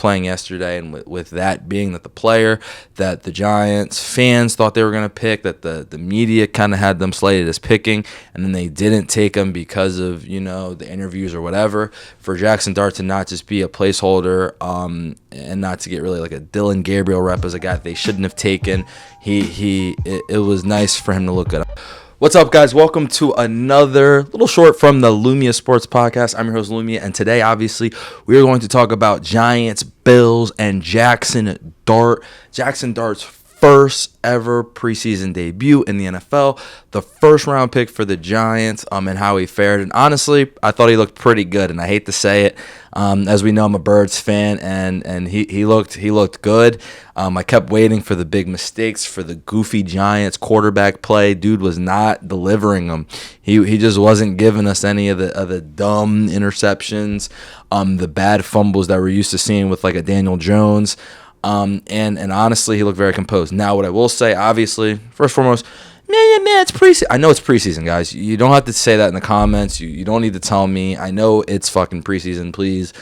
playing yesterday, and with that being that the player that the Giants fans thought they were going to pick, that the media kind of had them slated as picking, and then they didn't take him because of, the interviews or whatever, for Jaxson Dart to not just be a placeholder and not to get really like a Dylan Gabriel rep as a guy that they shouldn't have taken. It was nice for him to look good. What's up, guys? Welcome to another little short from the Lumia Sports Podcast. I'm your host, Lumia, and today, obviously, we are going to talk about Giants, Bills, and Jaxson Dart. Jaxson Dart's first ever preseason debut in the NFL, the first round pick for the Giants, and how he fared. And honestly, I thought he looked pretty good, and I hate to say it. As we know, I'm a Birds fan, and he looked good. I kept waiting for the big mistakes, for the goofy Giants quarterback play. Dude was not delivering them. He just wasn't giving us any of the dumb interceptions, the bad fumbles that we're used to seeing with like a Daniel Jones. And honestly, he looked very composed. Now, what I will say, obviously, first and foremost, man, it's preseason. I know it's preseason, guys. You don't have to say that in the comments. You don't need to tell me. I know it's fucking preseason, please.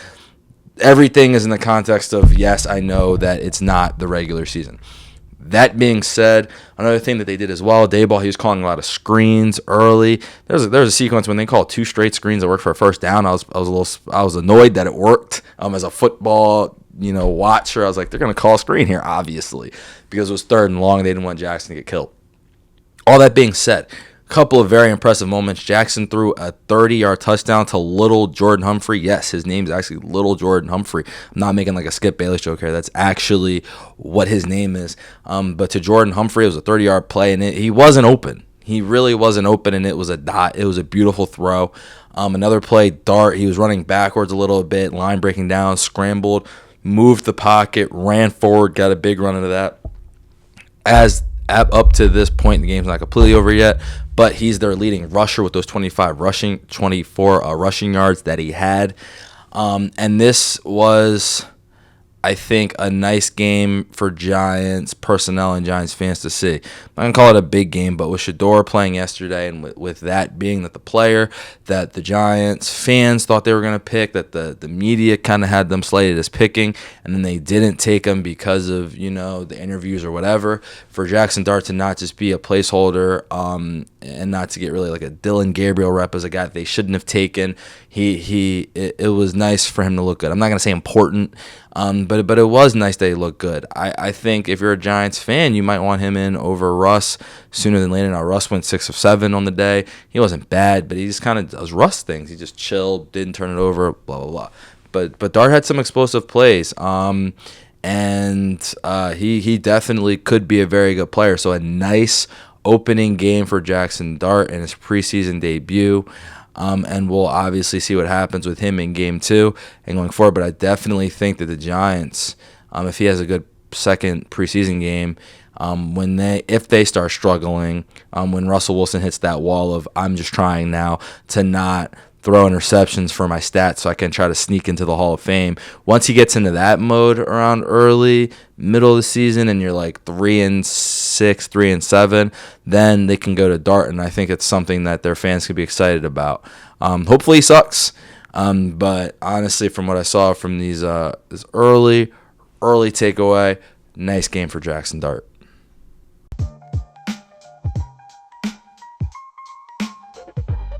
Everything is in the context of, yes, I know that it's not the regular season. That being said, another thing that they did as well, Dayball, he was calling a lot of screens early. There's a sequence when they called 2 straight screens that worked for a first down. I was annoyed that it worked. As a football watcher, I was like, they're going to call a screen here, obviously, because it was 3rd and long. They didn't want Jaxson to get killed. All that being said, a couple of very impressive moments. Jaxson threw a 30-yard touchdown to little Jordan Humphrey. Yes, his name's actually Little Jordan Humphrey. I'm not making like a Skip Bayless joke here. That's actually what his name is. But to Jordan Humphrey, it was a 30-yard play, and he wasn't open. He really wasn't open, and it was a dot. It was a beautiful throw. Another play, Dart, he was running backwards a little bit, line breaking down, scrambled, moved the pocket, ran forward, got a big run into that. Up to this point, the game's not completely over yet, but he's their leading rusher with those 24 rushing yards that he had. And this was, I think, a nice game for Giants personnel and Giants fans to see. I'm not going to call it a big game, but with Shedeur playing yesterday, and with that being that the player that the Giants fans thought they were going to pick, that the media kind of had them slated as picking, and then they didn't take him because of, the interviews or whatever, for Jaxson Dart to not just be a placeholder and not to get really like a Dylan Gabriel rep as a guy that they shouldn't have taken. It was nice for him to look good. I'm not going to say important, but it was nice that he looked good. I think if you're a Giants fan, you might want him in over Russ sooner than later. Now, Russ went 6 of 7 on the day. He wasn't bad, but he just kind of does Russ things. He just chilled, didn't turn it over, blah, blah, blah. But Dart had some explosive plays, and he definitely could be a very good player. So a nice opening game for Jaxson Dart in his preseason debut. And we'll obviously see what happens with him in game 2 and going forward. But I definitely think that the Giants, if he has a good second preseason game, if they start struggling, when Russell Wilson hits that wall of I'm just trying now to not throw interceptions for my stats so I can try to sneak into the Hall of Fame. Once he gets into that mode around middle of the season, and you're like 3-6, 3-7, then they can go to Dart, and I think it's something that their fans could be excited about. Hopefully he sucks, but honestly, from what I saw from this early takeaway, nice game for Jaxson Dart.